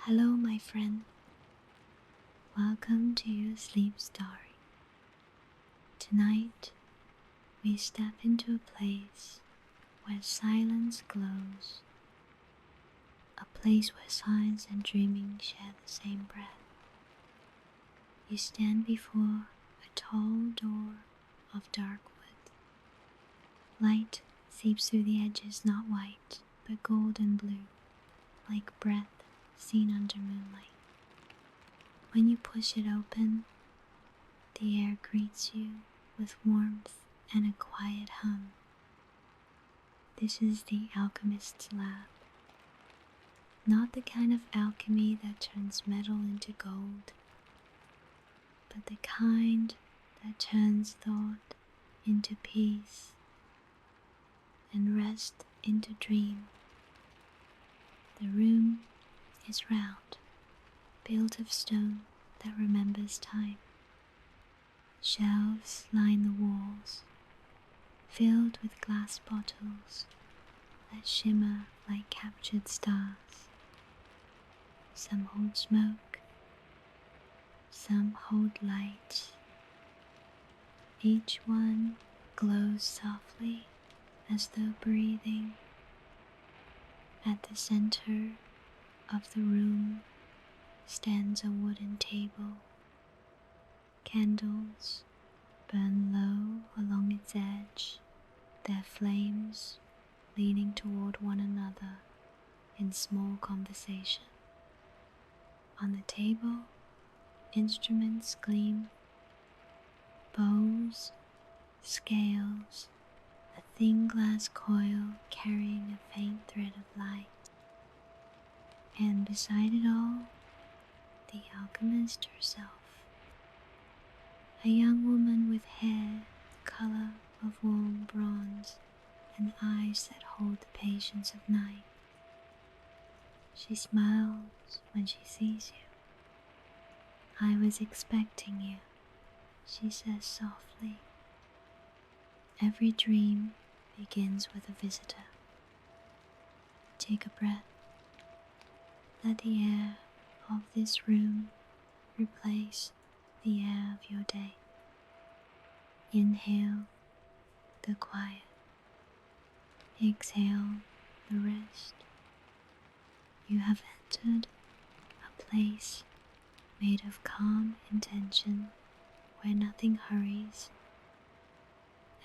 Hello, my friend. Welcome to your sleep story. Tonight, we step into a place where silence glows, a place where science and dreaming share the same breath. You stand before a tall door of dark wood. Light seeps through the edges, not white, but gold and blue, like breath seen under moonlight. When you push it open, the air greets you with warmth and a quiet hum. This is the Alchemist's lab. Not the kind of alchemy that turns metal into gold, but the kind that turns thought into peace and rest into dream. The room is round, built of stone that remembers time. Shelves line the walls, filled with glass bottles that shimmer like captured stars. Some hold smoke, some hold light. Each one glows softly as though breathing. At the center of the room stands a wooden table. Candles burn low along its edge, their flames leaning toward one another in small conversation. On the table, instruments gleam, bows, scales, a thin glass coil carrying a faint thread of light. And beside it all, the alchemist herself, a young woman with hair the color of warm bronze and eyes that hold the patience of night. She smiles when she sees you. "I was expecting you," she says softly. Every dream begins with a visitor. Take a breath. Let the air of this room replace the air of your day. Inhale the quiet. Exhale the rest. You have entered a place made of calm intention where nothing hurries,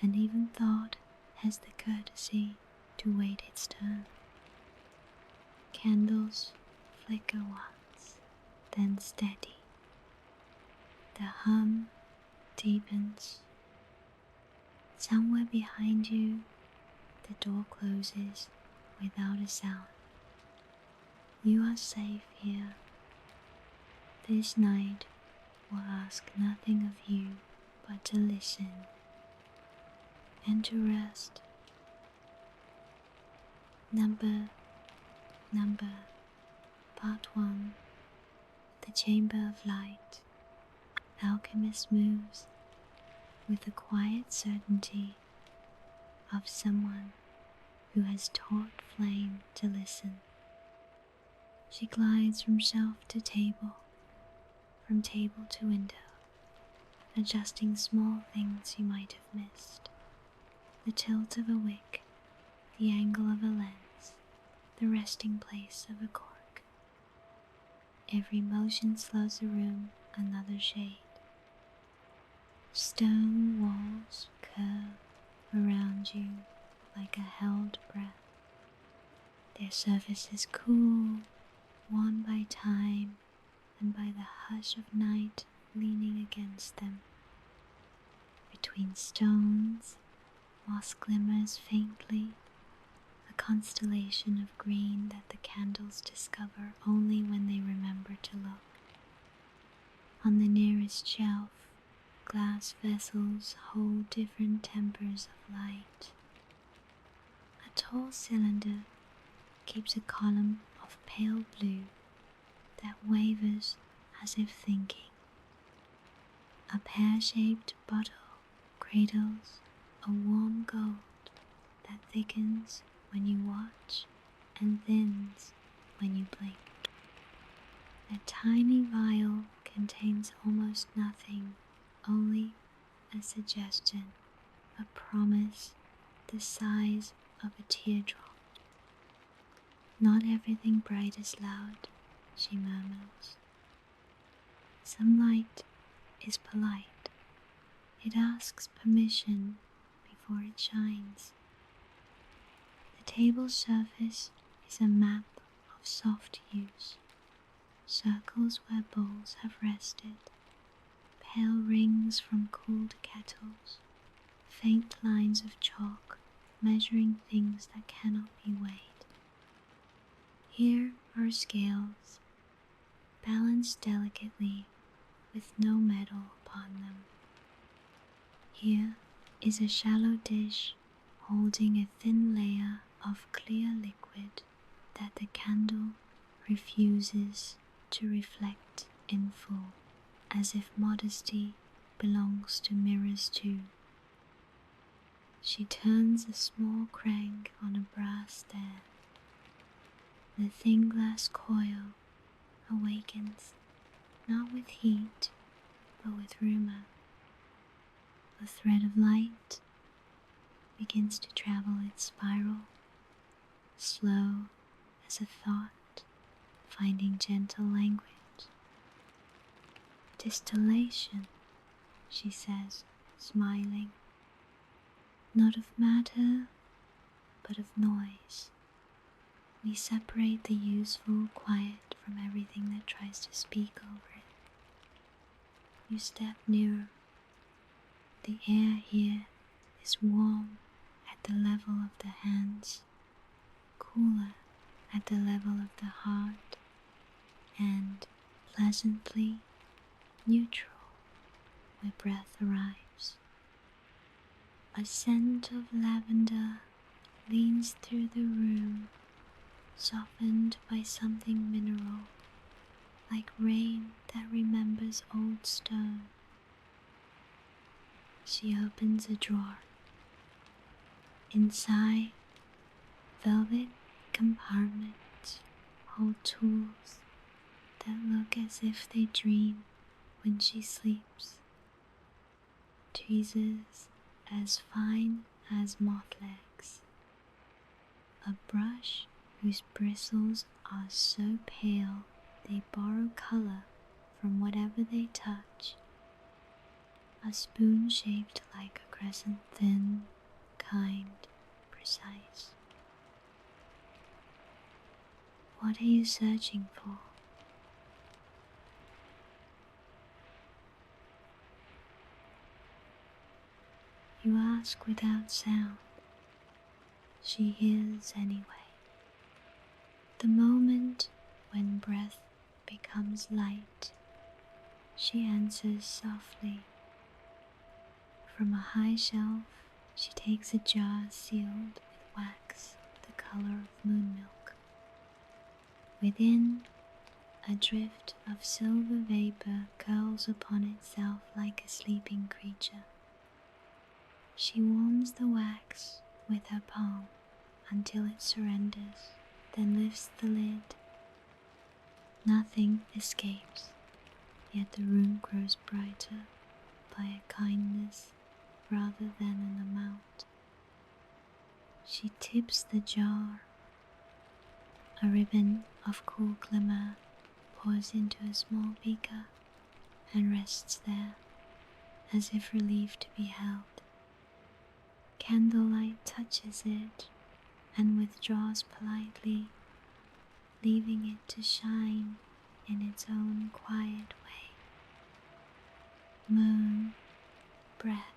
and even thought has the courtesy to wait its turn. Candles flicker once, then steady. The hum deepens. Somewhere behind you, the door closes without a sound. You are safe here. This night will ask nothing of you but to listen and to rest. Number, Part 1. The Chamber of Light. Alchemist moves with the quiet certainty of someone who has taught flame to listen. She glides from shelf to table, from table to window, adjusting small things you might have missed. The tilt of a wick, the angle of a lens, the resting place of a cork. Every motion slows the room another shade. Stone walls curve around you like a held breath. Their surface is cool, worn by time and by the hush of night leaning against them. Between stones, moss glimmers faintly, a constellation of green that the candles discover only when they remember to look. On the nearest shelf, glass vessels hold different tempers of light. A tall cylinder keeps a column of pale blue that wavers as if thinking. A pear-shaped bottle cradles a warm gold that thickens when you watch and thins when you blink. A tiny vial contains almost nothing, only a suggestion, a promise the size of a teardrop. Not everything bright is loud, she murmurs. Some light is polite. It asks permission before it shines. The table surface is a map of soft hues, circles where bowls have rested, pale rings from cooled kettles, faint lines of chalk measuring things that cannot be weighed. Here are scales, balanced delicately with no metal upon them. Here is a shallow dish holding a thin layer of clear liquid that the candle refuses to reflect in full, as if modesty belongs to mirrors too. She turns a small crank on a brass stand. The thin glass coil awakens, not with heat, but with rumor. A thread of light begins to travel its spiral, slow as a thought, finding gentle language. Distillation, she says, smiling. Not of matter, but of noise. We separate the useful quiet from everything that tries to speak over it. You step nearer. The air here is warm at the level of the hands, cooler at the level of the heart, and pleasantly neutral where breath arrives. A scent of lavender leans through the room, softened by something mineral, like rain that remembers old stone. She opens a drawer. Inside, velvet compartments hold tools that look as if they dream when she sleeps. Tweezers as fine as moth legs. A brush whose bristles are so pale they borrow color from whatever they touch. A spoon shaped like a crescent, thin, kind, precise. What are you searching for? You ask without sound. She hears anyway. The moment when breath becomes light, she answers softly. From a high shelf, she takes a jar sealed with wax the color of moon milk. Within, a drift of silver vapor curls upon itself like a sleeping creature. She warms the wax with her palm until it surrenders, then lifts the lid. Nothing escapes, yet the room grows brighter by a kindness rather than an amount. She tips the jar. A ribbon of cool glimmer pours into a small beaker and rests there, as if relieved to be held. Candlelight touches it and withdraws politely, leaving it to shine in its own quiet way. Moon, breath,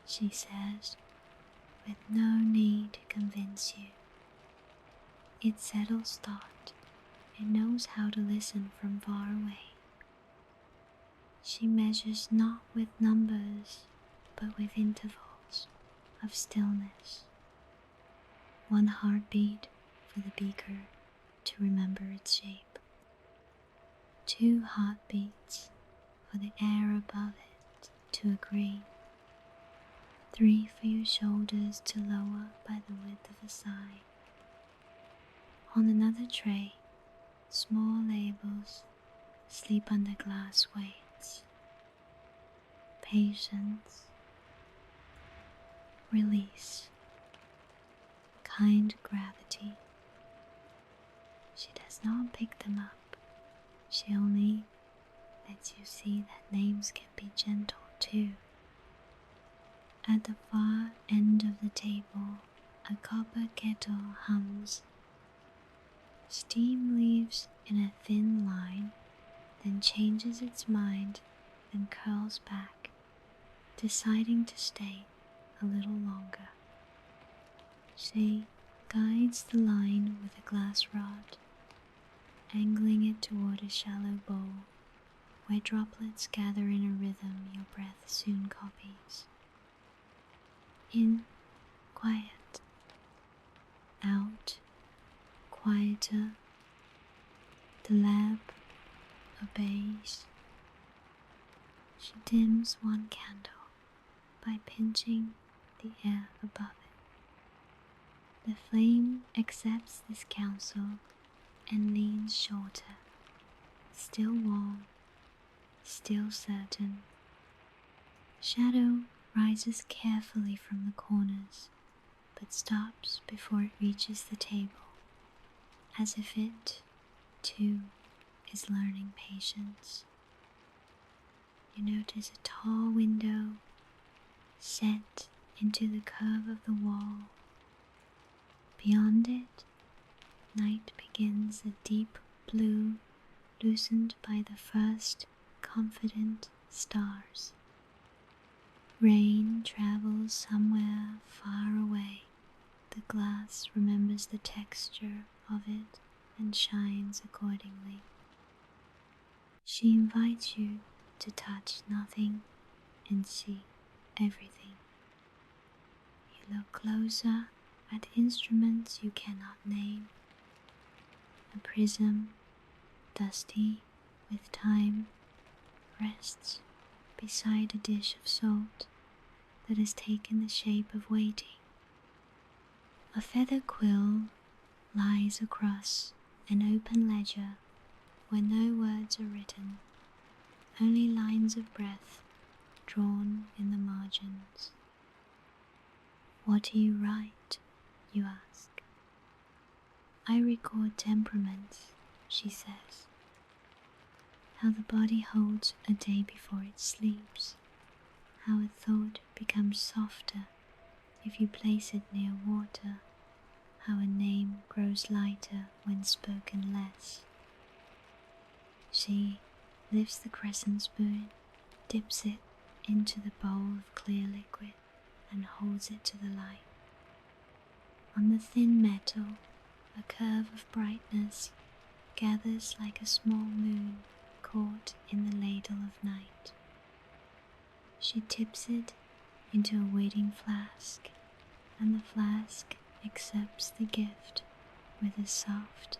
she says, with no need to convince you. It settles thought. It knows how to listen from far away. She measures not with numbers, but with intervals of stillness. One heartbeat for the beaker to remember its shape. 2 heartbeats for the air above it to agree. 3 for your shoulders to lower by the width of a sigh. On another tray, Small labels sleep under glass weights. Patience, release, kind gravity. She does not pick them up. She only lets you see that names can be gentle too. At the far end of the table, a copper kettle hums. Steam leaves in a thin line, then changes its mind and curls back, deciding to stay a little longer. She guides the line with a glass rod, angling it toward a shallow bowl where droplets gather in a rhythm your breath soon copies. In, quiet. Out, quieter. The lab obeys. She dims one candle by pinching the air above it. The flame accepts this counsel and leans shorter, still warm, still certain. Shadow rises carefully from the corners, but stops before it reaches the table, as if it, too, is learning patience. You notice a tall window set into the curve of the wall. Beyond it, night begins a deep blue loosened by the first confident stars. Rain travels somewhere far away. The glass remembers the texture of it and shines accordingly. She invites you to touch nothing and see everything. You look closer at instruments you cannot name. A prism, dusty with time, rests beside a dish of salt that has taken the shape of waiting. A feather quill lies across an open ledger where no words are written, only lines of breath drawn in the margins. What do you write? You ask. I record temperaments, she says. How the body holds a day before it sleeps, how a thought becomes softer if you place it near water, how a name grows lighter when spoken less. She lifts the crescent spoon, dips it into the bowl of clear liquid, and holds it to the light. On the thin metal, a curve of brightness gathers like a small moon caught in the ladle of night. She tips it into a waiting flask, and the flask accepts the gift with a soft,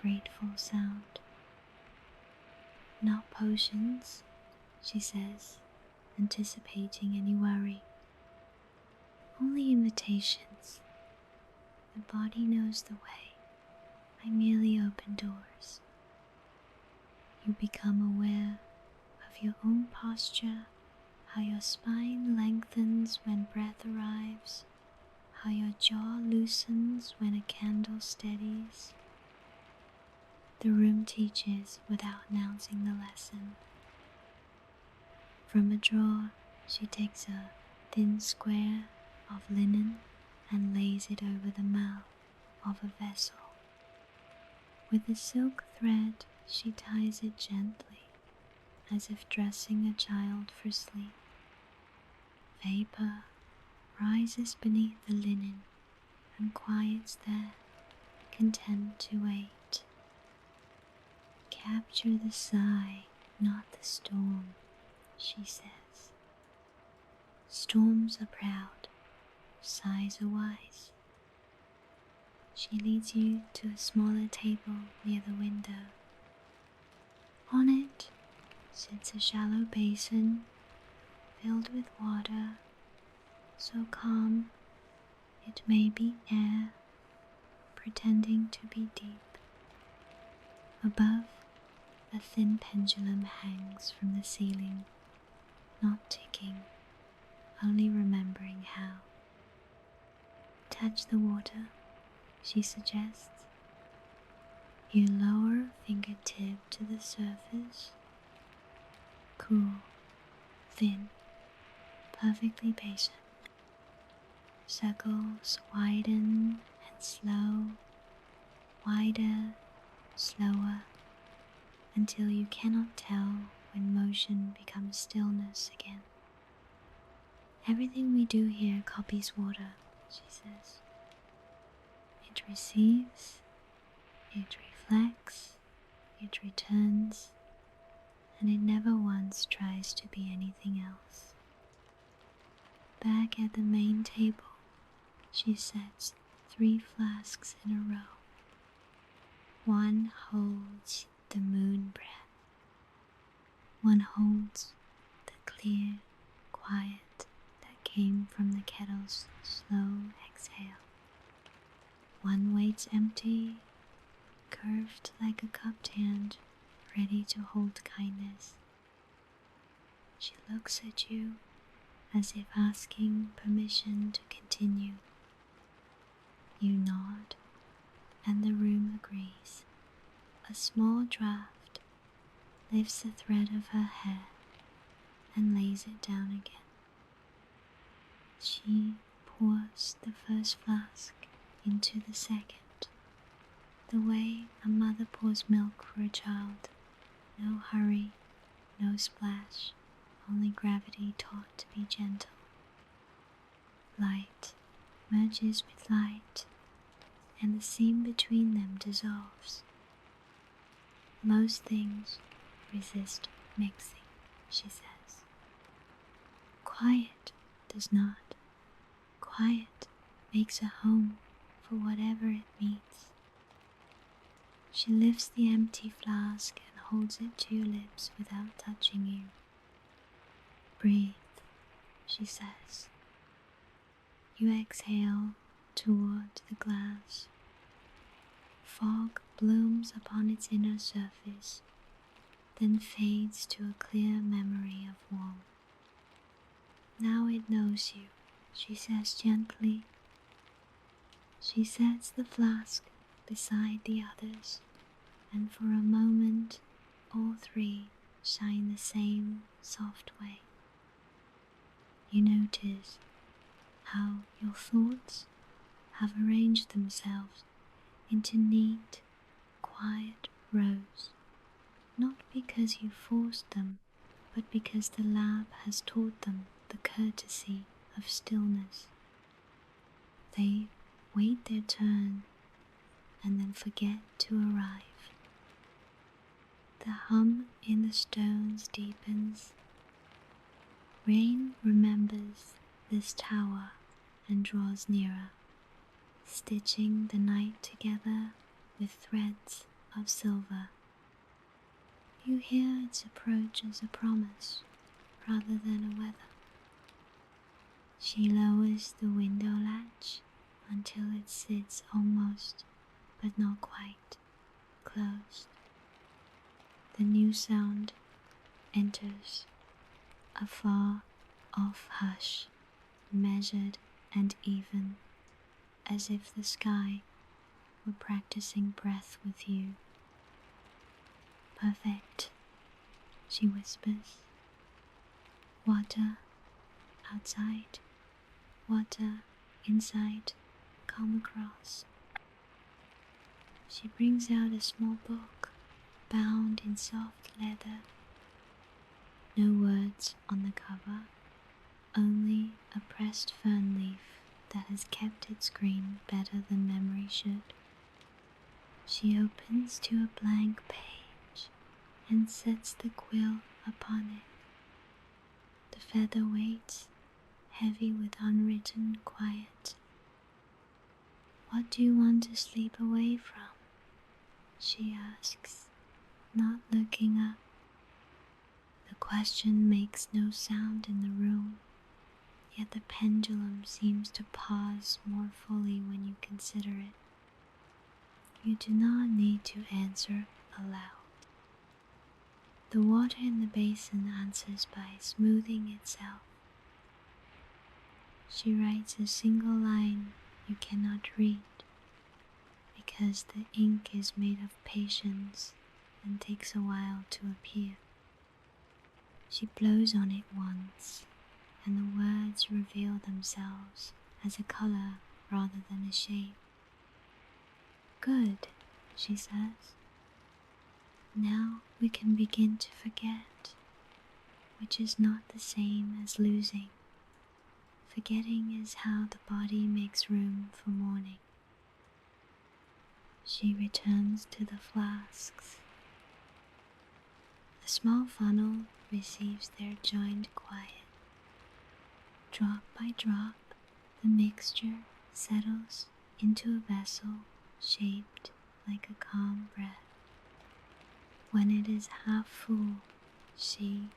grateful sound. Not potions, she says, anticipating any worry. Only invitations. The body knows the way. I merely open doors. You become aware of your own posture, how your spine lengthens when breath arrives, how your jaw loosens when a candle steadies. The room teaches without announcing the lesson. From a drawer, she takes a thin square of linen and lays it over the mouth of a vessel. With a silk thread, she ties it gently, as if dressing a child for sleep. Vapor rises beneath the linen and quiets there, content to wait. Capture the sigh, not the storm, she says. Storms are proud, sighs are wise. She leads you to a smaller table near the window. On it sits a shallow basin filled with water, so calm it may be air pretending to be deep. Above, a thin pendulum hangs from the ceiling, not ticking, only remembering how. Touch the water, she suggests. You lower fingertip to the surface. Cool, thin, perfectly patient. Circles widen and slow, wider, slower, until you cannot tell when motion becomes stillness again. Everything we do here copies water, she says. It receives, it reflects, it returns, and it never once tries to be anything else. Back at the main table, she sets 3 flasks in a row. One holds the moon breath. One holds the clear, quiet that came from the kettle's slow exhale. One waits empty, curved like a cupped hand, ready to hold kindness. She looks at you as if asking permission to continue. You nod, and the room agrees. A small draft lifts a thread of her hair and lays it down again. She pours the first flask into the second, the way a mother pours milk for a child. No hurry, no splash, only gravity taught to be gentle. Light merges with light, and the seam between them dissolves. Most things resist mixing, she says. Quiet does not. Quiet makes a home for whatever it meets. She lifts the empty flask and holds it to your lips without touching you. Breathe, she says. You exhale toward the glass. Fog blooms upon its inner surface, then fades to a clear memory of warmth. Now it knows you, she says gently. She sets the flask beside the others, and for a moment all 3 shine the same soft way. You notice how your thoughts have arranged themselves into neat, quiet rows, not because you forced them, but because the lab has taught them the courtesy of stillness. They wait their turn and then forget to arrive. The hum in the stones deepens. Rain remembers this tower and draws nearer, stitching the night together with threads of silver. You hear its approach as a promise rather than a weather. She lowers the window latch until it sits almost, but not quite, closed. The new sound enters, a far-off hush, measured and even, as if the sky were practicing breath with you. Perfect, she whispers. Water outside, water inside, come across. She brings out a small book, bound in soft leather. No words on the cover, only a pressed fern leaf that has kept its green better than memory should. She opens to a blank page and sets the quill upon it. The feather waits, heavy with unwritten quiet. What do you want to sleep away from? She asks, not looking up. The question makes no sound in the room, yet the pendulum seems to pause more fully when you consider it. You do not need to answer aloud. The water in the basin answers by smoothing itself. She writes a single line you cannot read because the ink is made of patience and takes a while to appear. She blows on it once, and the words reveal themselves as a color rather than a shape. Good, she says. Now we can begin to forget, which is not the same as losing. Forgetting is how the body makes room for morning. She returns to the flasks. The small funnel receives their joined quiet. Drop by drop, the mixture settles into a vessel shaped like a calm breath. When it is half full, she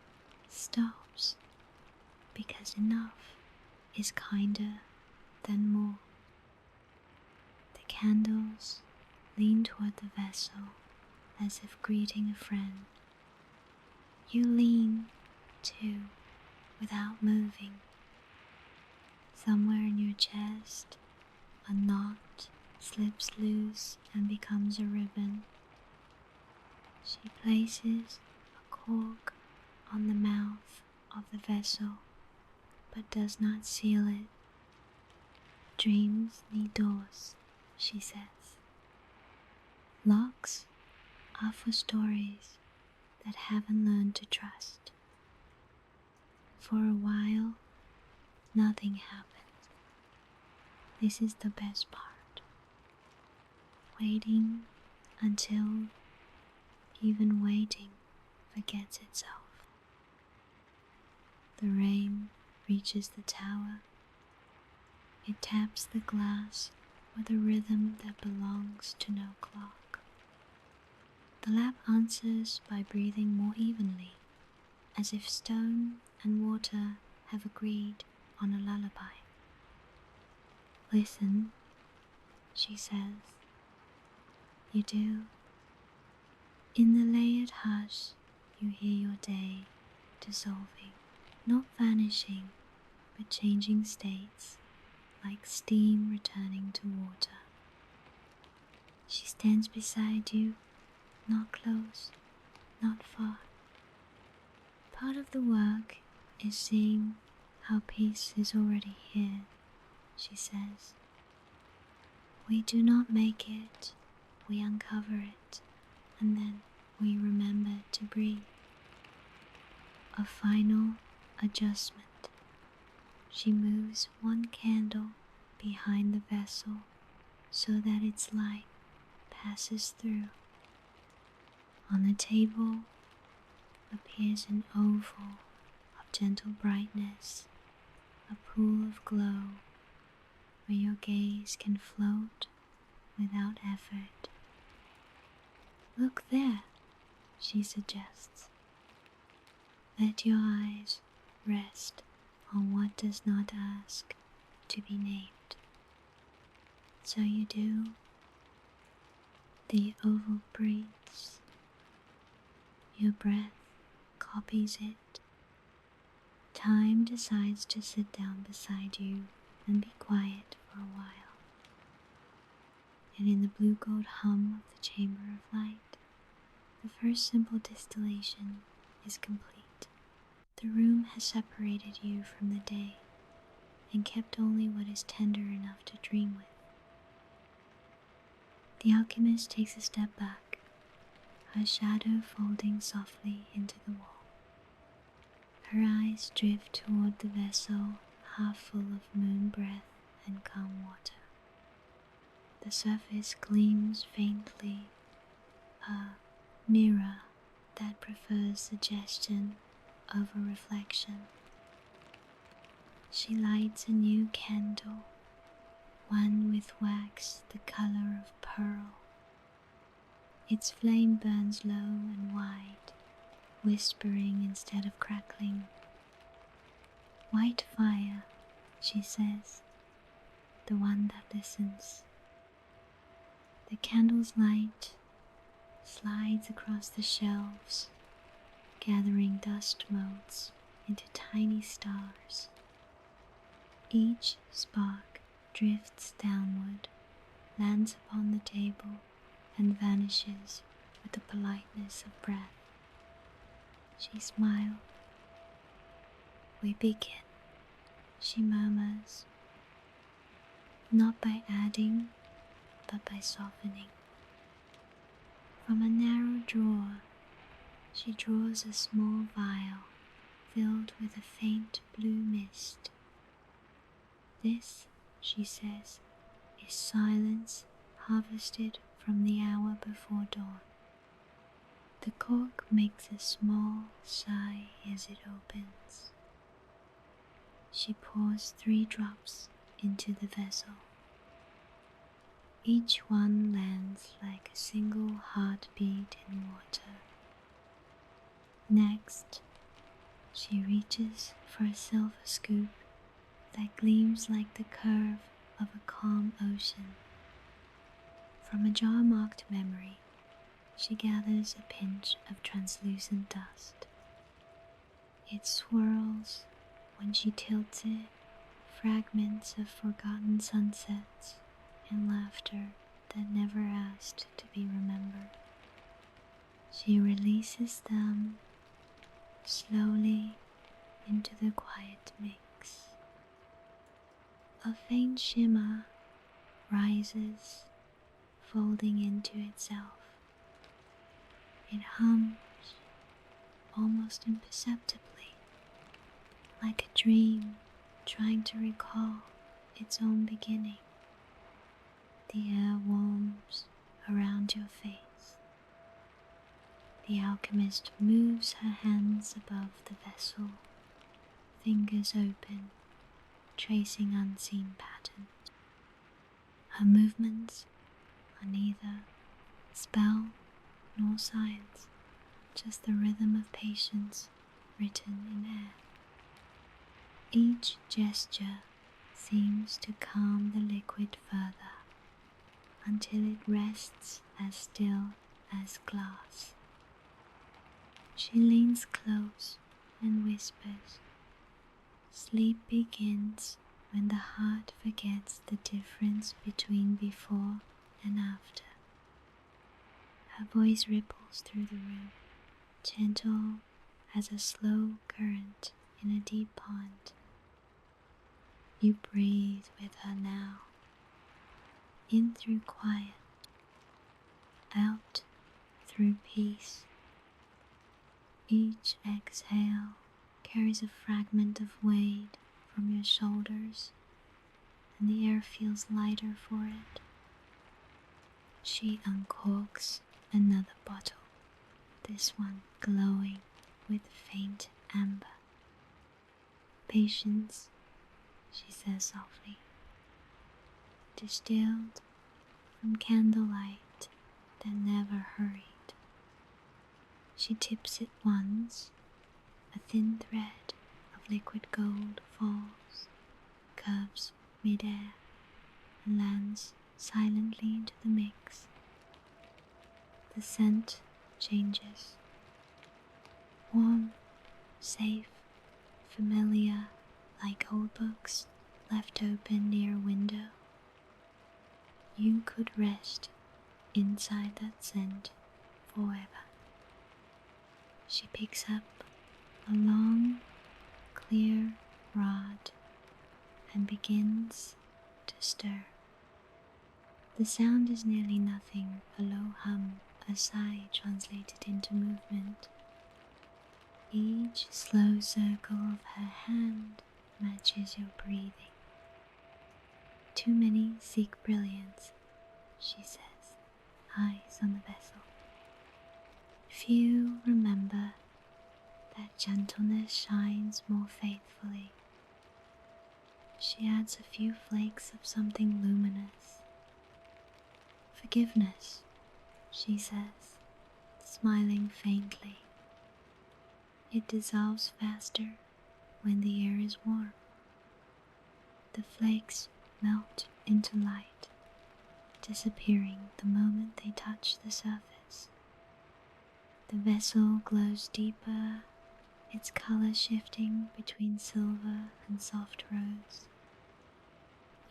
stops, because enough is kinder than more. The candles lean toward the vessel as if greeting a friend. You lean, too, without moving. Somewhere in your chest, a knot slips loose and becomes a ribbon. She places a cork on the mouth of the vessel, but does not seal it. Dreams need doors, she says. Locks are for stories that haven't learned to trust. For a while, nothing happens. This is the best part. Waiting until even waiting forgets itself. The rain reaches the tower. It taps the glass with a rhythm that belongs to no clock. The lamp answers by breathing more evenly, as if stone and water have agreed on a lullaby. Listen, she says. You do. In the layered hush, you hear your day dissolving, not vanishing, but changing states, like steam returning to water. She stands beside you, not close, not far. Part of the work is seeing how peace is already here, she says. We do not make it, we uncover it, and then we remember to breathe. A final adjustment. She moves one candle behind the vessel so that its light passes through. On the table appears an oval of gentle brightness, a pool of glow where your gaze can float without effort. Look there, she suggests. Let your eyes rest on what does not ask to be named. So you do. The oval breathes. Your breath copies it. Time decides to sit down beside you and be quiet for a while. And in the blue-gold hum of the chamber of light, the first simple distillation is complete. The room has separated you from the day and kept only what is tender enough to dream with. The alchemist takes a step back, her shadow folding softly into the wall. Her eyes drift toward the vessel half full of moon breath and calm water. The surface gleams faintly, a mirror that prefers suggestion over reflection. She lights a new candle, one with wax the color of pearl. Its flame burns low and wide, whispering instead of crackling. White fire, she says, the one that listens. The candle's light slides across the shelves, gathering dust motes into tiny stars. Each spark drifts downward, lands upon the table, and vanishes with the politeness of breath. She smiles. "We begin," she murmurs, not by adding, but by softening. From a narrow drawer, she draws a small vial filled with a faint blue mist. "This," she says, "is silence harvested from the hour before dawn." The cork makes a small sigh as it opens. She pours 3 drops into the vessel. Each one lands like a single heartbeat in water. Next, she reaches for a silver scoop that gleams like the curve of a calm ocean. From a jar marked memory, she gathers a pinch of translucent dust. It swirls when she tilts it, fragments of forgotten sunsets and laughter that never asked to be remembered. She releases them slowly into the quiet mix. A faint shimmer rises, folding into itself. It hums almost imperceptibly, like a dream trying to recall its own beginning. The air warms around your face. The alchemist moves her hands above the vessel, fingers open, tracing unseen patterns. Her movements are neither spell nor science, just the rhythm of patience written in air. Each gesture seems to calm the liquid further, until it rests as still as glass. She leans close and whispers, "Sleep begins when the heart forgets the difference between before and after." Her voice ripples through the room, gentle as a slow current in a deep pond. You breathe with her now, in through quiet, out through peace. Each exhale carries a fragment of weight from your shoulders, and the air feels lighter for it. She uncorks another bottle, this one glowing with faint amber. "Patience," she says softly, "distilled from candlelight that never hurried." She tips it once, a thin thread of liquid gold falls, curves mid-air, and lands silently into the mix. The scent changes. Warm, safe, familiar, like old books left open near a window. You could rest inside that scent forever. She picks up a long, clear rod and begins to stir. The sound is nearly nothing, a low hum, a sigh translated into movement. Each slow circle of her hand matches your breathing. "Too many seek brilliance," she says, eyes on the vessel. "Few remember that gentleness shines more faithfully." She adds a few flakes of something luminous. "Forgiveness," she says, smiling faintly. "It dissolves faster when the air is warm." The flakes melt into light, disappearing the moment they touch the surface. The vessel glows deeper, its color shifting between silver and soft rose.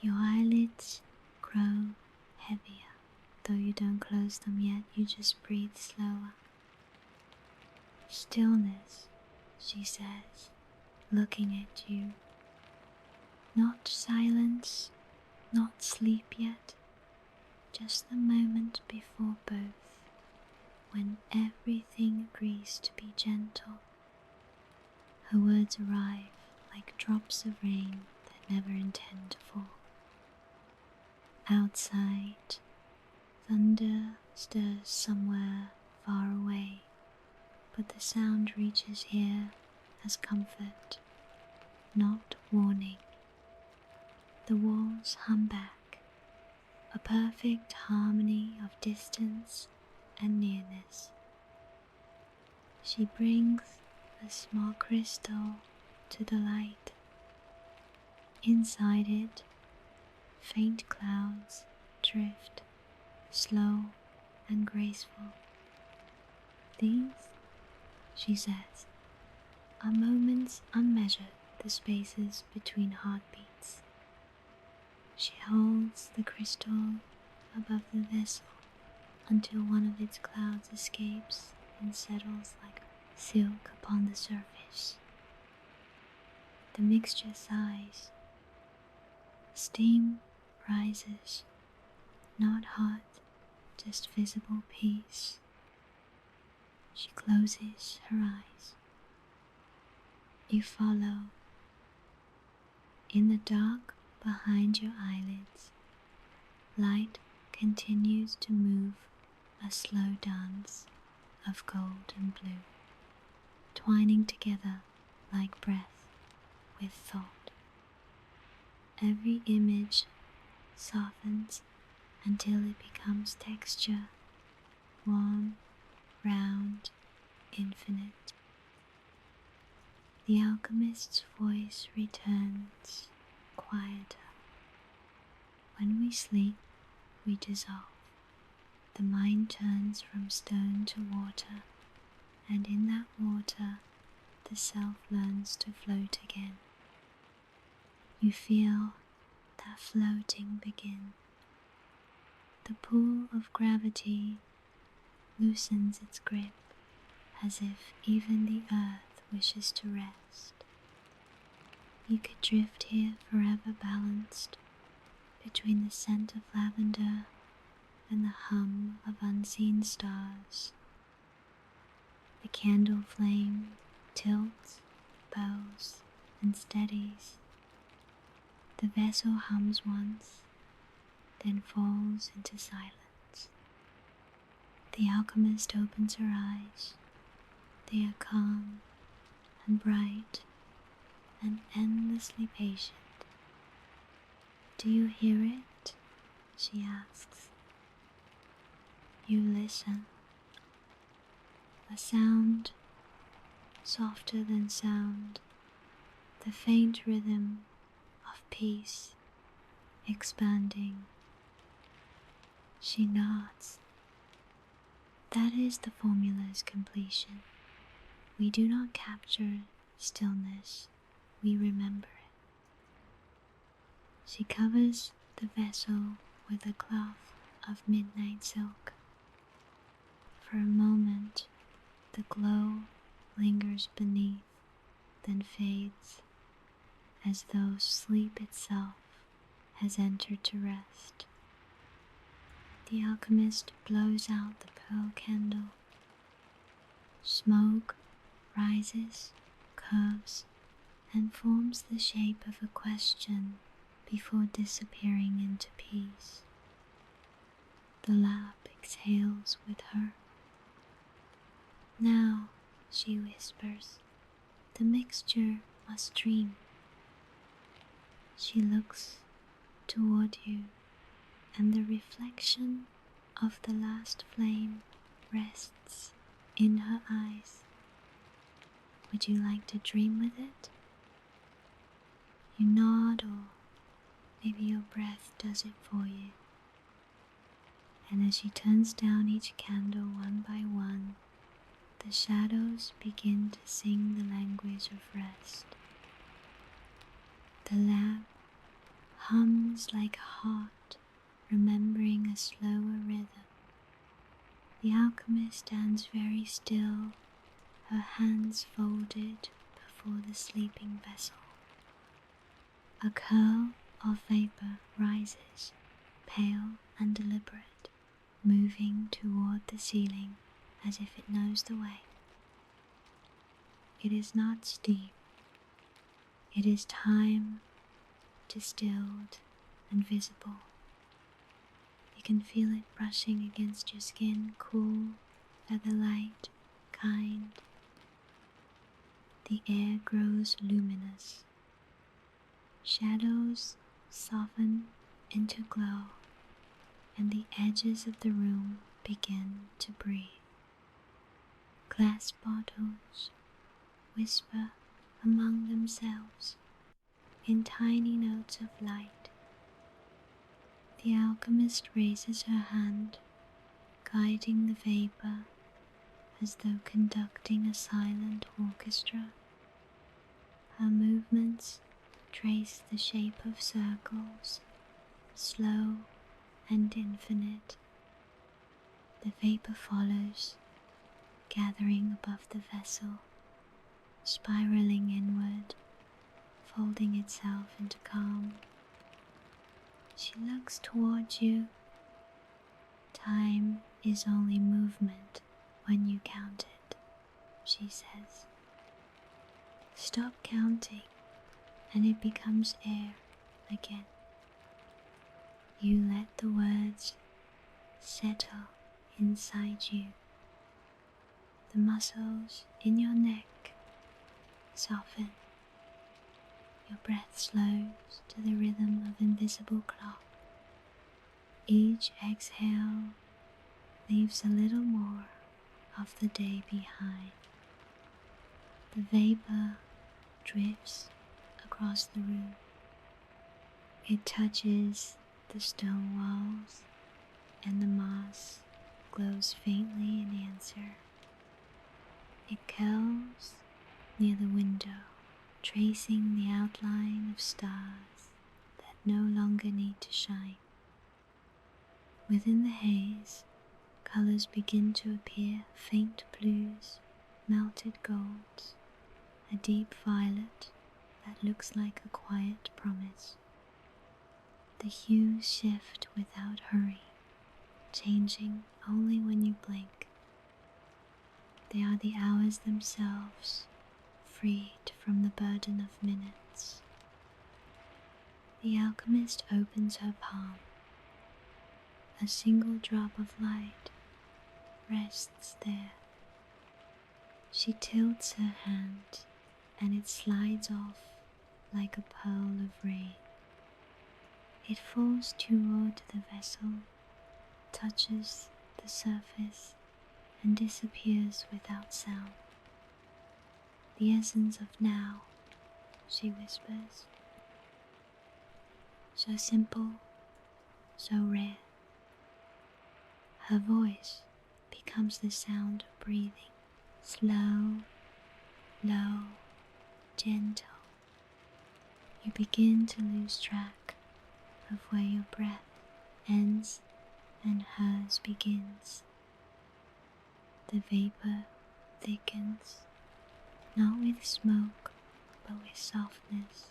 Your eyelids grow heavier, though you don't close them yet, you just breathe slower. Stillness, she says, looking at you. Not silence, not sleep yet, just the moment before both, when everything agrees to be gentle. Her words arrive like drops of rain that never intend to fall. Outside, thunder stirs somewhere far away, but the sound reaches here as comfort, not warning. The walls hum back, a perfect harmony of distance and nearness. She brings a small crystal to the light. Inside it, faint clouds drift, slow and graceful. These, she says, are moments unmeasured, the spaces between heartbeats. She holds the crystal above the vessel until one of its clouds escapes and settles like silk upon the surface. The mixture sighs. Steam rises, not hot, just visible peace. She closes her eyes. You follow. In the dark behind your eyelids, light continues to move, a slow dance of gold and blue, twining together like breath with thought. Every image softens until it becomes texture, warm, round, infinite. The alchemist's voice returns, quieter. When we sleep, we dissolve. The mind turns from stone to water, and in that water, the self learns to float again. You feel that floating begin. The pull of gravity loosens its grip, as if even the earth wishes to rest. You could drift here forever balanced between the scent of lavender and the hum of unseen stars. The candle flame tilts, bows, and steadies. The vessel hums once, then falls into silence. The alchemist opens her eyes. They are calm and bright and endlessly patient. Do you hear it? She asks. You listen. A sound, softer than sound, the faint rhythm of peace expanding. She nods. That is the formula's completion. We do not capture stillness, we remember it. She covers the vessel with a cloth of midnight silk. For a moment, the glow lingers beneath, then fades, as though sleep itself has entered to rest. The alchemist blows out the pearl candle. Smoke rises, curves, and forms the shape of a question before disappearing into peace. The lamp exhales with her. Now, she whispers, the mixture must dream. She looks toward you, and the reflection of the last flame rests in her eyes. Would you like to dream with it? You nod, or maybe your breath does it for you. And as she turns down each candle one by one, The shadows begin to sing the language of rest. The lamp hums like a heart, remembering a slower rhythm. The alchemist stands very still, her hands folded before the sleeping vessel. A curl of vapor rises, pale and deliberate, moving toward the ceiling as if it knows the way. It is not steam. It is time, distilled and visible. You can feel it brushing against your skin, cool, feather-light, kind. The air grows luminous. Shadows soften into glow, and the edges of the room begin to breathe. Glass bottles whisper among themselves in tiny notes of light. The alchemist raises her hand, guiding the vapor as though conducting a silent orchestra. Her movements trace the shape of circles, slow and infinite. The vapor follows, gathering above the vessel, spiraling inward, folding itself into calm. She looks towards you. Time is only movement when you count it, she says. Stop counting, and it becomes air again. You let the words settle inside you. The muscles in your neck soften. Your breath slows to the rhythm of invisible clock. Each exhale leaves a little more of the day behind. The vapor drifts across the room. It touches the stone walls, and the moss glows faintly in answer. It curls near the window, tracing the outline of stars that no longer need to shine. Within the haze, colors begin to appear: faint blues, melted golds, a deep violet that looks like a quiet promise. The hues shift without hurry, changing only when you blink. They are the hours themselves, freed from the burden of minutes. The alchemist opens her palm. A single drop of light rests there. She tilts her hand, and it slides off like a pearl of rain. It falls toward the vessel, touches the surface, and disappears without sound. The essence of now, she whispers. So simple, so rare. Her voice becomes the sound of breathing, slow, low, gentle. You begin to lose track of where your breath ends and hers begins. The vapor thickens, not with smoke, but with softness.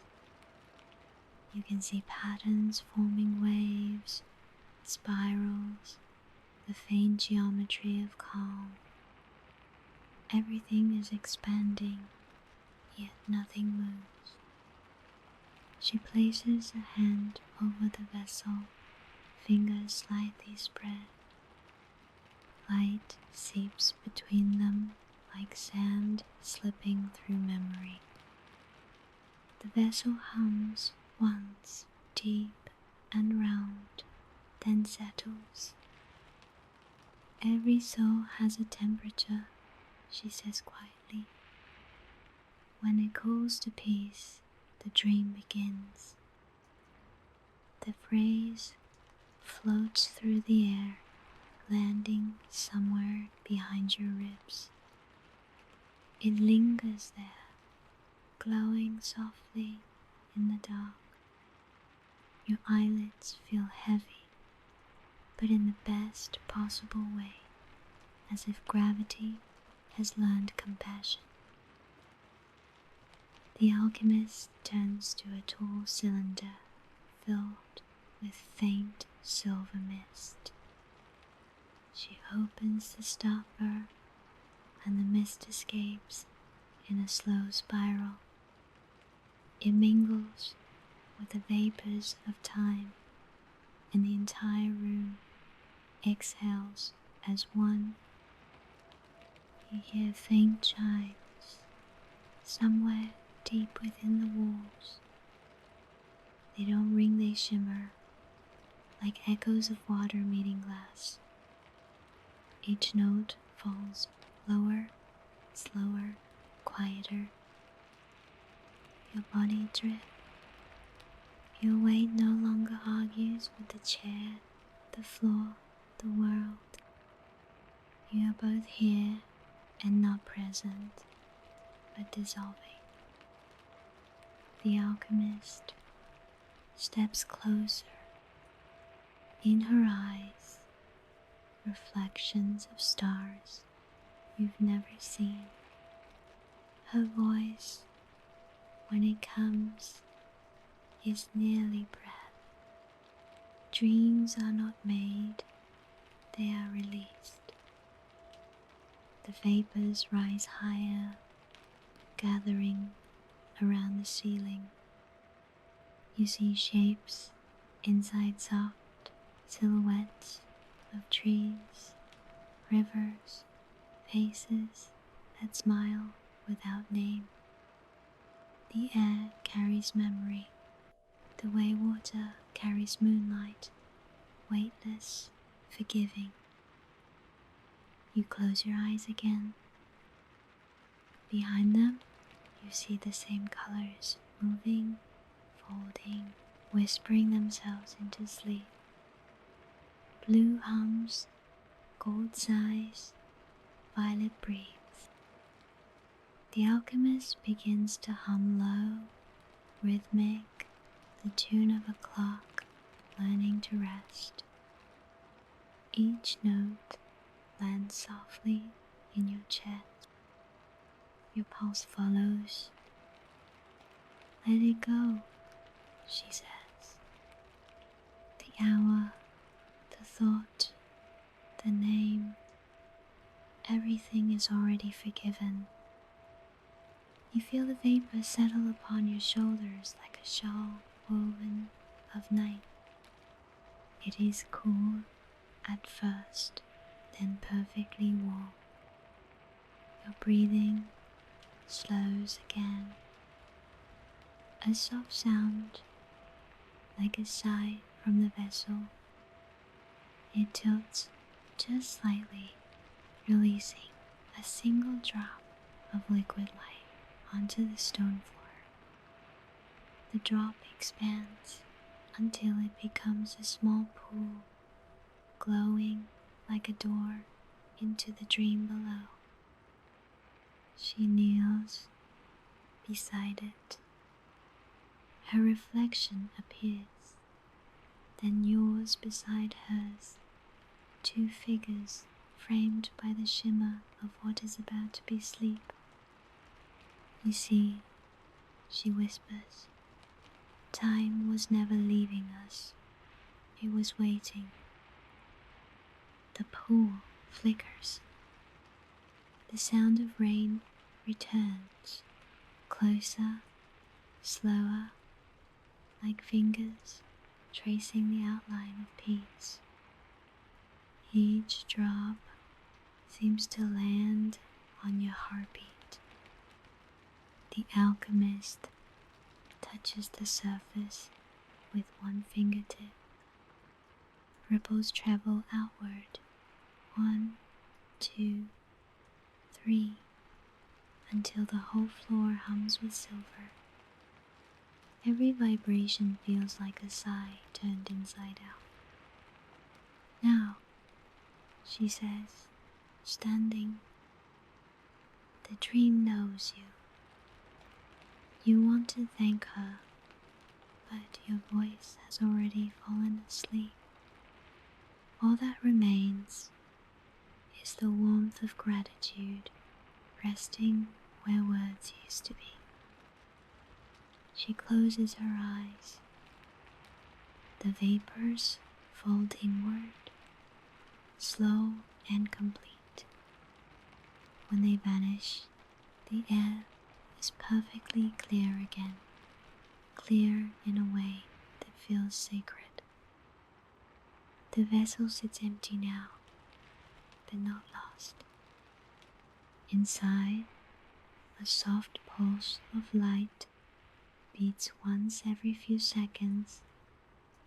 You can see patterns forming, waves, spirals, the faint geometry of calm. Everything is expanding, yet nothing moves. She places a hand over the vessel, fingers slightly spread. Light seeps between them like sand slipping through memory. The vessel hums once, deep and round, then settles. Every soul has a temperature, she says quietly. When it calls to peace, the dream begins. The phrase floats through the air, landing somewhere behind your ribs. It lingers there, glowing softly in the dark. Your eyelids feel heavy, but in the best possible way, as if gravity has learned compassion. The alchemist turns to a tall cylinder filled with faint silver mist. She opens the stopper, and the mist escapes in a slow spiral. It mingles with the vapors of time, and the entire room exhales as one. You hear faint chimes somewhere deep within the walls. They don't ring, they shimmer like echoes of water meeting glass. Each note falls lower, slower, quieter. Your body drifts. Your weight no longer argues with the chair, the floor, the world. You are both here and not present, but dissolving. The alchemist steps closer. In her eyes, reflections of stars you've never seen. Her voice, when it comes, is nearly breath. Dreams are not made, they are released. The vapors rise higher, gathering around the ceiling. You see shapes inside soft silhouettes of trees, rivers, faces that smile without name. The air carries memory, the way water carries moonlight, weightless, forgiving. You close your eyes again. Behind them, you see the same colors moving, folding, whispering themselves into sleep. Blue hums, gold sighs, violet breathes. The alchemist begins to hum low, rhythmic, the tune of a clock learning to rest. Each note lands softly in your chest. Your pulse follows. Let it go, she says. The hour, the thought, the name, everything is already forgiven. You feel the vapor settle upon your shoulders like a shawl woven of night. It is cool at first, then perfectly warm. Your breathing slows again. A soft sound, like a sigh from the vessel. It tilts just slightly, releasing a single drop of liquid light onto the stone floor. The drop expands until it becomes a small pool, glowing like a door into the dream below. She kneels beside it. Her reflection appears, then yours beside hers, two figures framed by the shimmer of what is about to be sleep. You see, she whispers, time was never leaving us, it was waiting. The pool flickers. The sound of rain returns, closer, slower, like fingers tracing the outline of peace. Each drop seems to land on your heartbeat. The alchemist touches the surface with one fingertip. Ripples travel outward, 1, 2, 3, until the whole floor hums with silver. Every vibration feels like a sigh turned inside out. Now, she says, standing. The dream knows you. You want to thank her, but your voice has already fallen asleep. All that remains is the warmth of gratitude resting where words used to be. She closes her eyes, the vapors fold inward, slow and complete. When they vanish, the air is perfectly clear again, clear in a way that feels sacred. The vessel sits empty now, but not lost. Inside, a soft pulse of light beats once every few seconds,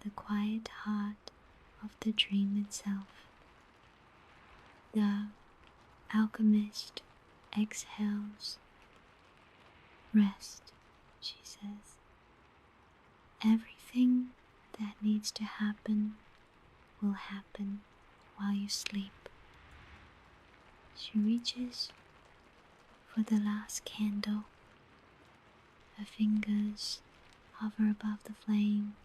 the quiet heart of the dream itself. The alchemist exhales. Rest, she says. Everything that needs to happen will happen while you sleep. She reaches for the last candle. Her fingers hover above the flame.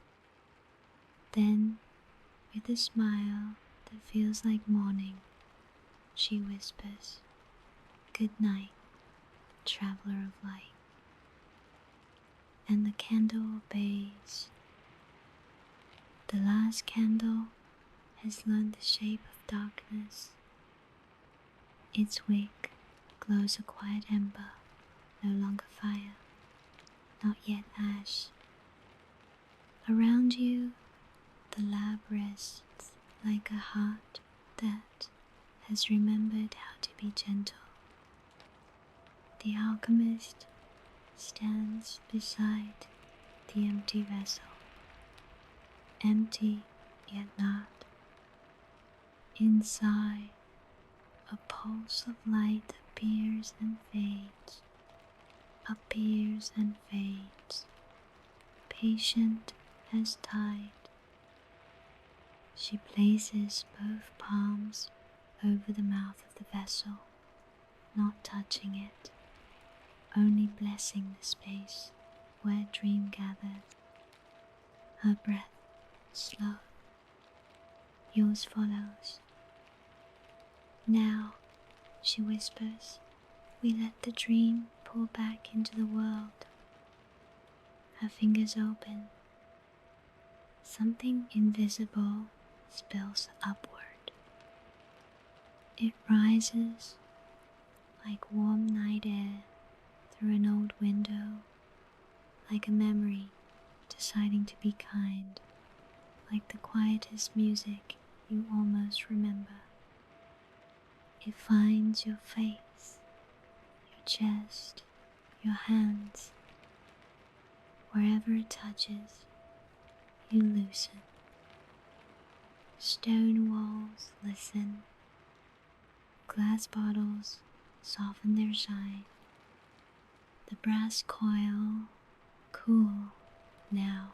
Then, with a smile that feels like morning, she whispers, "Good night, traveler of light." And the candle obeys. The last candle has learned the shape of darkness. Its wick glows a quiet ember, no longer fire, not yet ash. Around you, the lab rests like a heart that has remembered how to be gentle. The alchemist stands beside the empty vessel, empty yet not. Inside, a pulse of light appears and fades, appears and fades, patient as tide. She places both palms over the mouth of the vessel, not touching it, only blessing the space where dream gathers. Her breath slow. Yours follows. Now, she whispers, we let the dream pour back into the world. Her fingers open. Something invisible spills upward. It rises like warm night air through an old window, like a memory deciding to be kind, like the quietest music you almost remember. It finds your face, your chest, your hands. Wherever it touches, you loosen. Stone walls listen. Glass bottles soften their shine. The brass coil, cool now,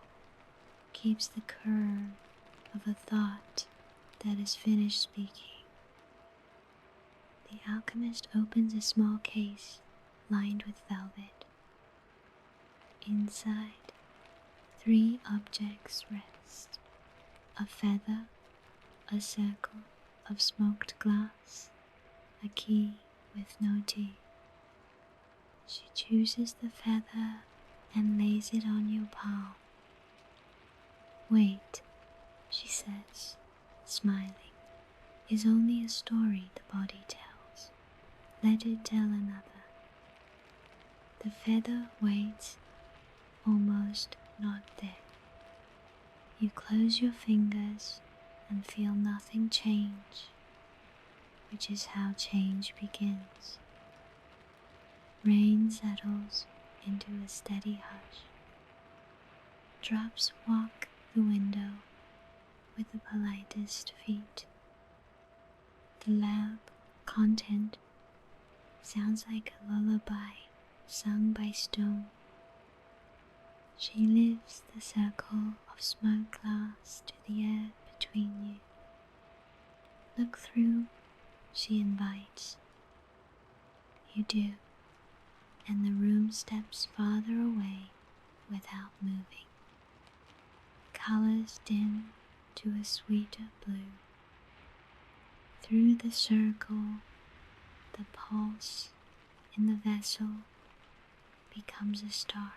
keeps the curve of a thought that is finished speaking. The alchemist opens a small case lined with velvet. Inside, 3 objects rest: a feather, a circle of smoked glass, a key with no teeth. She chooses the feather and lays it on your palm. Wait, she says, smiling, is only a story the body tells. Let it tell another. The feather waits, almost not there. You close your fingers and feel nothing change, which is how change begins. Rain settles into a steady hush. Drops walk the window with the politest feet. The lab content sounds like a lullaby sung by stone. She lifts the circle of smoke glass to the air between you. Look through, she invites. You do. and the room steps farther away without moving. Colors dim to a sweeter blue. Through the circle, the pulse in the vessel becomes a star.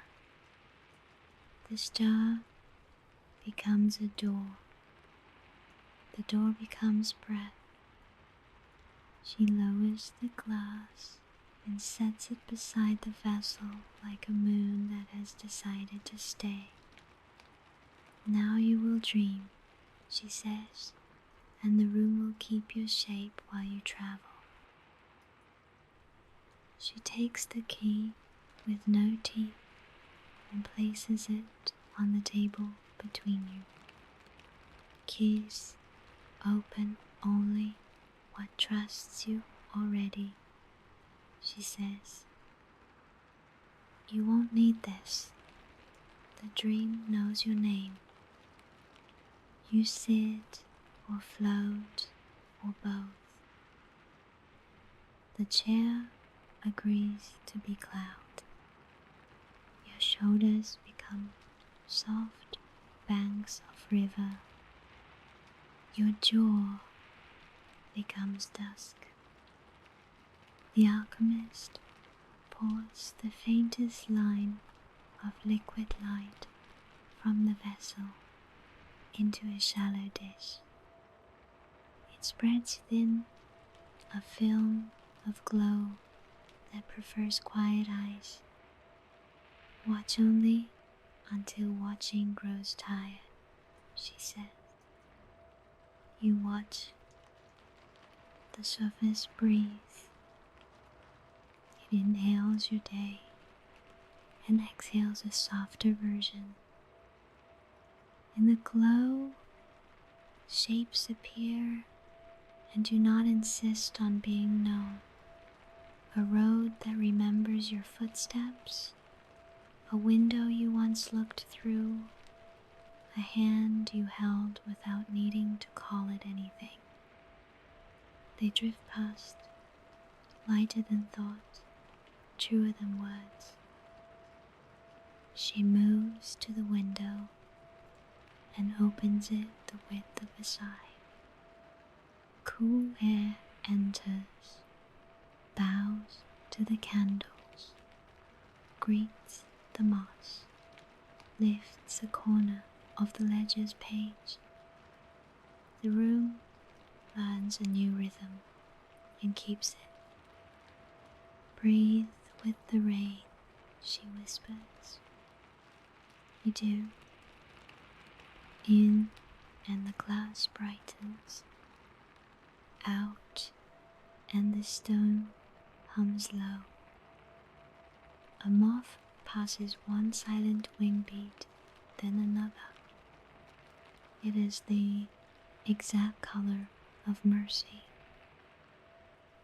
The star becomes a door. The door becomes breath. She lowers the glass and sets it beside the vessel like a moon that has decided to stay. Now you will dream, she says, and the room will keep your shape while you travel. She takes the key with no teeth and places it on the table between you. Keys open only what trusts you already, she says. You won't need this. The dream knows your name. You sit or float or both. The chair agrees to be cloud. Your shoulders become soft banks of river. Your jaw becomes dusk. The alchemist pours the faintest line of liquid light from the vessel into a shallow dish. It spreads thin, a film of glow that prefers quiet eyes. Watch only until watching grows tired, she says. You watch. The surface breathes. It inhales your day and exhales a softer version. In the glow, shapes appear and do not insist on being known. A road that remembers your footsteps, a window you once looked through, a hand you held without needing to call it anything. They drift past, lighter than thought, truer than words. She moves to the window and opens it the width of a sigh. Cool air enters, bows to the candles, greets the moss, lifts a corner of the ledger's page. The room learns a new rhythm and keeps it. Breathe with the rain, she whispers. You do. In, and the glass brightens. Out, and the stone hums low. A moth passes one silent wing beat, then another. It is the exact color of mercy.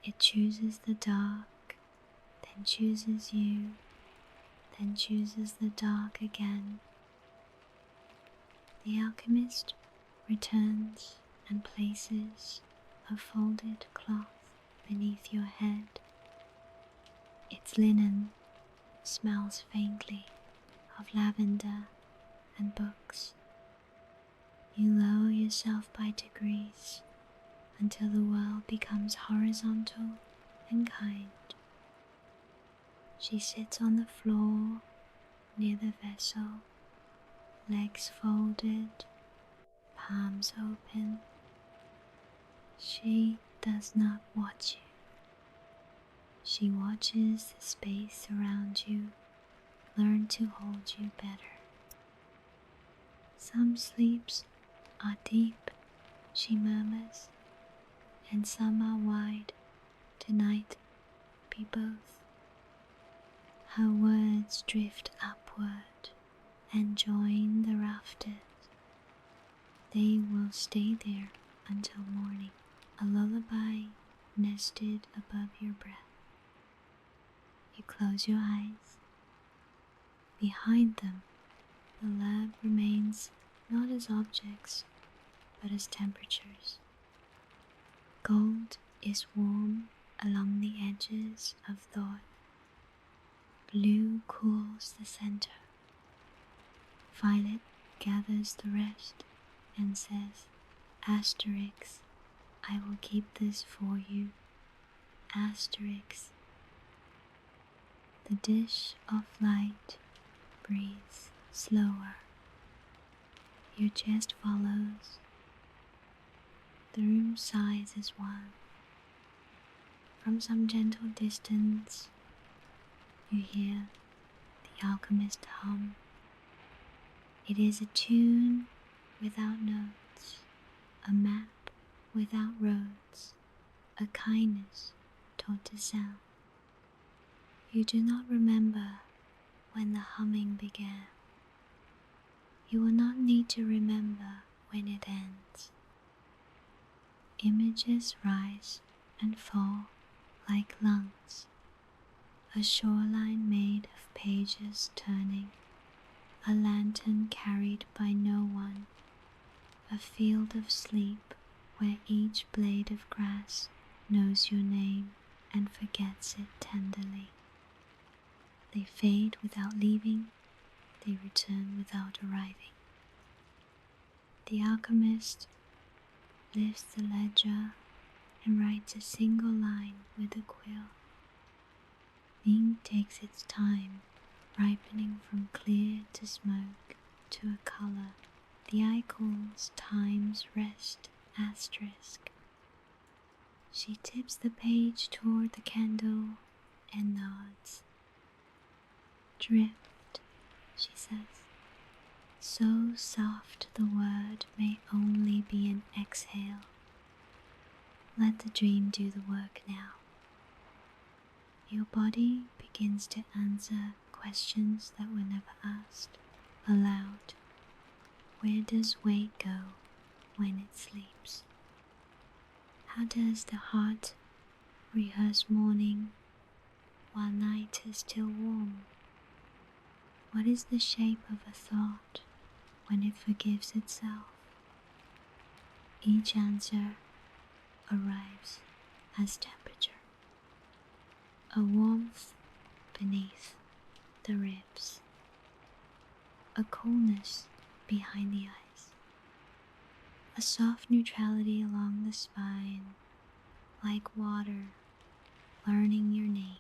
It chooses the dark, then chooses you, then chooses the dark again. The alchemist returns and places a folded cloth beneath your head. Its linen smells faintly of lavender and books. You lower yourself by degrees until the world becomes horizontal and kind. She sits on the floor near the vessel, legs folded, palms open. She does not watch you. She watches the space around you learn to hold you better. Some sleeps are deep, she murmurs, and some are wide. Tonight, be both. Her words drift upward and join the rafters. They will stay there until morning, a lullaby nested above your breath. You close your eyes. Behind them, the lab remains not as objects, but as temperatures. Gold is warm along the edges of thought. Blue cools the center. Violet gathers the rest and says, Asterix, I will keep this for you. Asterix. The dish of light breathes slower. Your chest follows. The room sighs as one. From some gentle distance, you hear the alchemist hum. It is a tune without notes, a map without roads, a kindness taught to sound. You do not remember when the humming began. You will not need to remember when it ends. Images rise and fall like lungs, a shoreline made of pages turning, a lantern carried by no one, a field of sleep where each blade of grass knows your name and forgets it tenderly. They fade without leaving, they return without arriving. The alchemist lifts the ledger and writes a single line with a quill. The ink takes its time, ripening from clear to smoke to a color the eye calls time's rest asterisk. She tips the page toward the candle and nods. Drift, she says, so soft the word may only be an exhale. Let the dream do the work now. Your body begins to answer questions that were never asked aloud. Where does weight go when it sleeps? How does the heart rehearse morning while night is still warm? What is the shape of a thought when it forgives itself? Each answer arrives as temperature, a warmth beneath the ribs, a coolness behind the eyes, a soft neutrality along the spine, like water learning your name.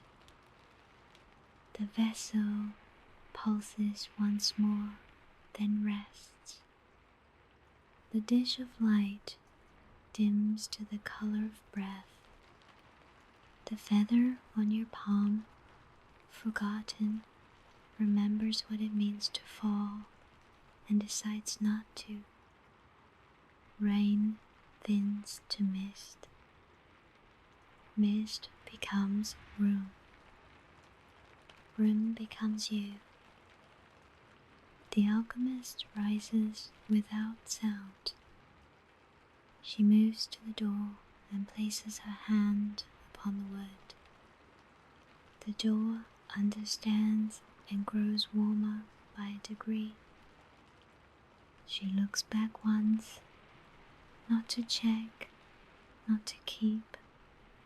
The vessel pulses once more, then rests. The dish of light dims to the color of breath. The feather on your palm, forgotten, remembers what it means to fall and decides not to. Rain thins to mist. Mist becomes room. Room becomes you. The alchemist rises without sound. She moves to the door and places her hand upon the wood. The door understands and grows warmer by a degree. She looks back once, not to check, not to keep,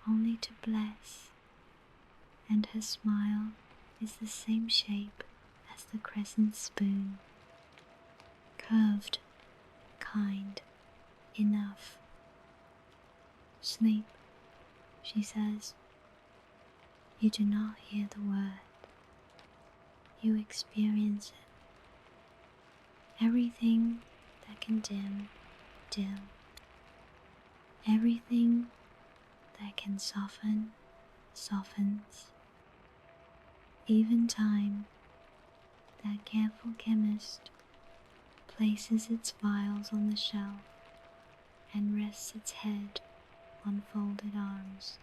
only to bless, and her smile is the same shape as the crescent spoon. Curved, kind, enough. Sleep, she says. You do not hear the word. You experience it. Everything that can dim, dim. Everything that can soften, softens. Even time, that careful chemist, places its vials on the shelf and rests its head on folded arms.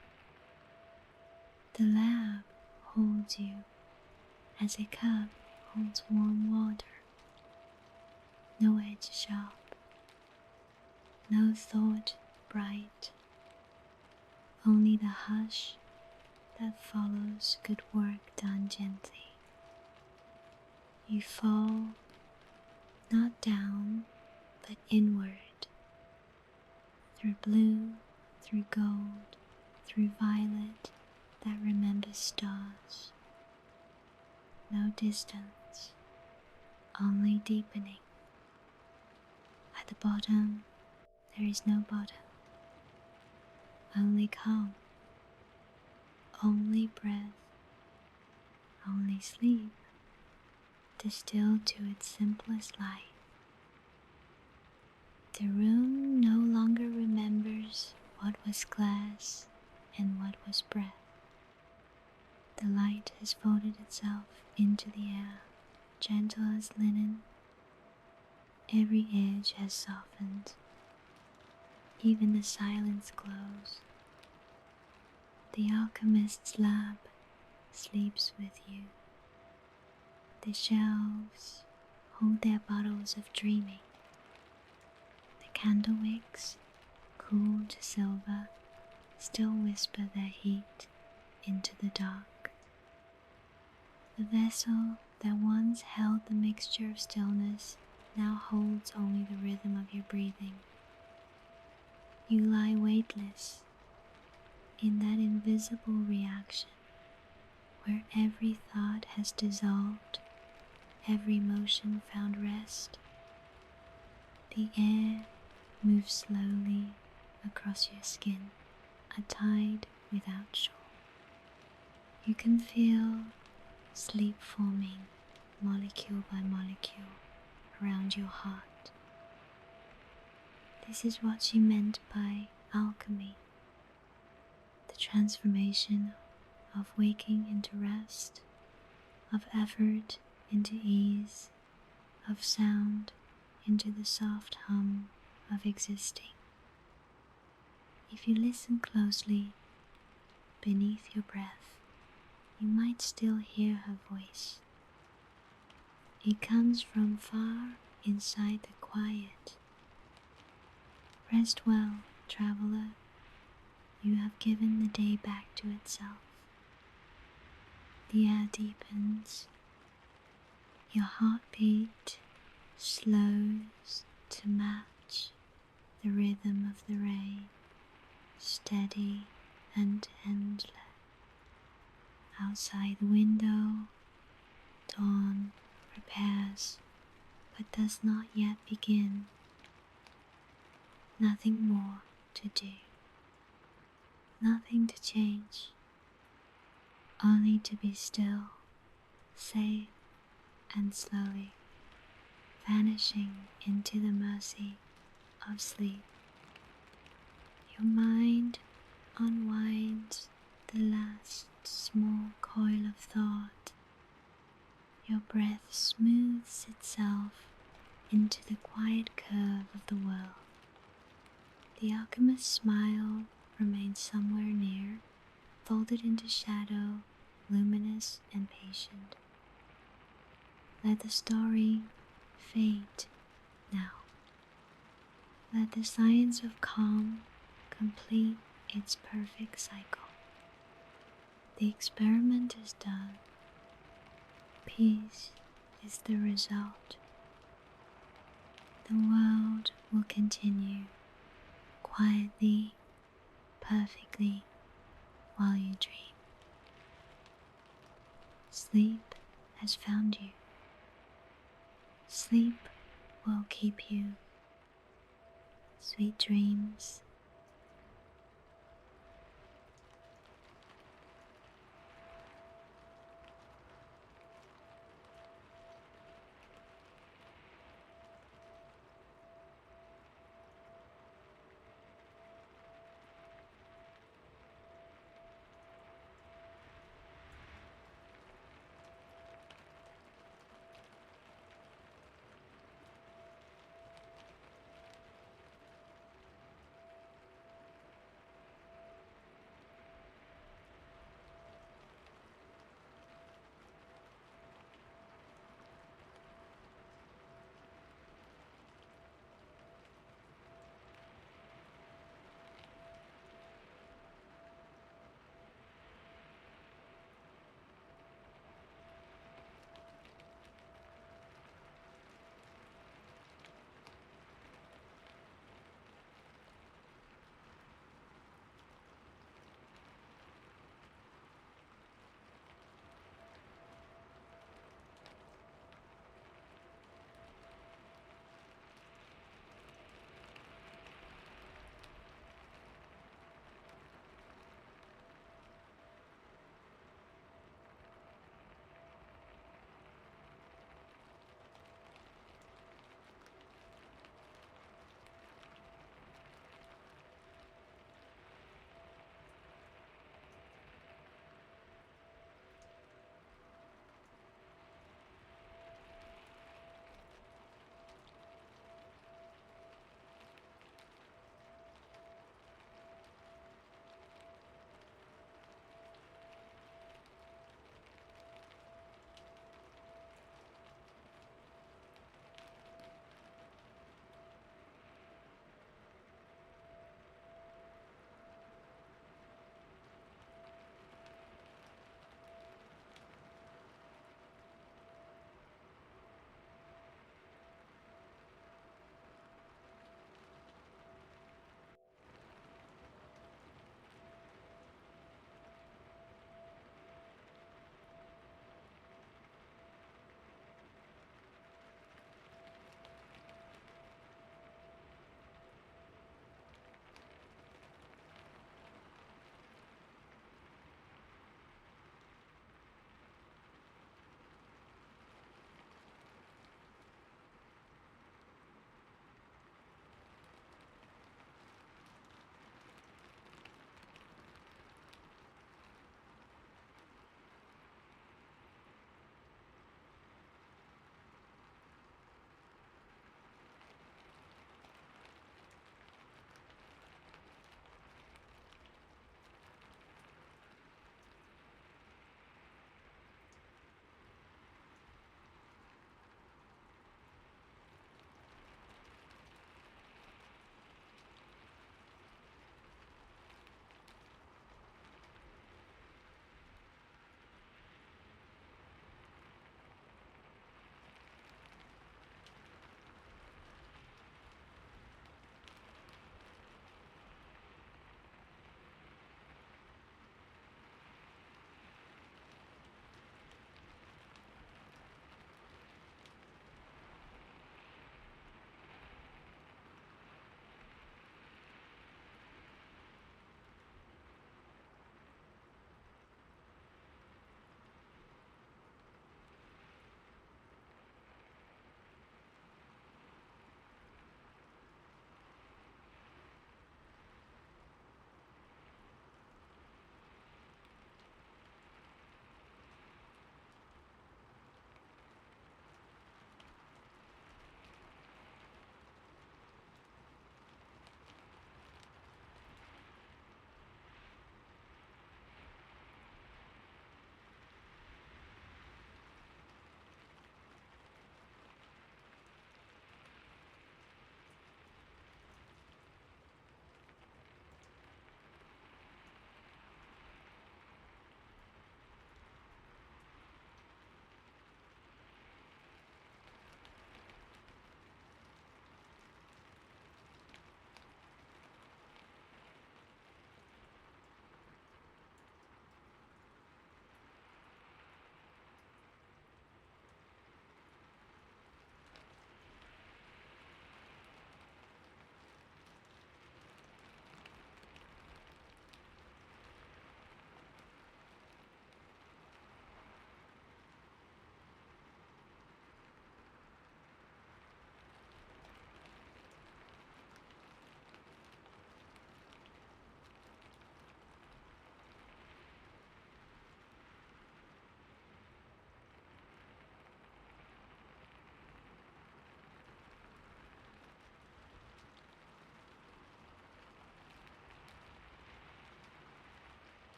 The lab holds you as a cup holds warm water. No edge sharp, no thought bright, only the hush that follows good work done gently. You fall, not down, but inward, through blue, through gold, through violet that remembers stars. no distance, only deepening. At the bottom, there is no bottom, only calm, only breath, only sleep, distilled to its simplest light. The room no longer remembers what was glass and what was breath. The light has folded itself into the air, gentle as linen. Every edge has softened. Even the silence glows. The alchemist's lab sleeps with you. The shelves hold their bottles of dreaming. The candle wicks, cool to silver, still whisper their heat into the dark. The vessel that once held the mixture of stillness now holds only the rhythm of your breathing. You lie weightless in that invisible reaction where every thought has dissolved, every motion found rest. The air moves slowly across your skin, a tide without shore. You can feel sleep forming molecule by molecule around your heart. This is what she meant by alchemy, the transformation of waking into rest, of effort into ease, of sound into the soft hum of existing. If you listen closely, beneath your breath, you might still hear her voice. It comes from far inside the quiet. Rest well, traveler. You have given the day back to itself. The air deepens. Your heartbeat slows to match the rhythm of the rain, steady and endless. Outside the window, dawn prepares, but does not yet begin. Nothing more to do, nothing to change, only to be still, safe, and slowly vanishing into the mercy of sleep. Your mind unwinds the last small coil of thought. Your breath smooths itself into the quiet curve of the world. The alchemist's smile remains somewhere near, folded into shadow, luminous and patient. Let the story fade now. Let the science of calm complete its perfect cycle. The experiment is done. Peace is the result. The world will continue quietly, perfectly, while you dream. Sleep has found you. Sleep will keep you. Sweet dreams.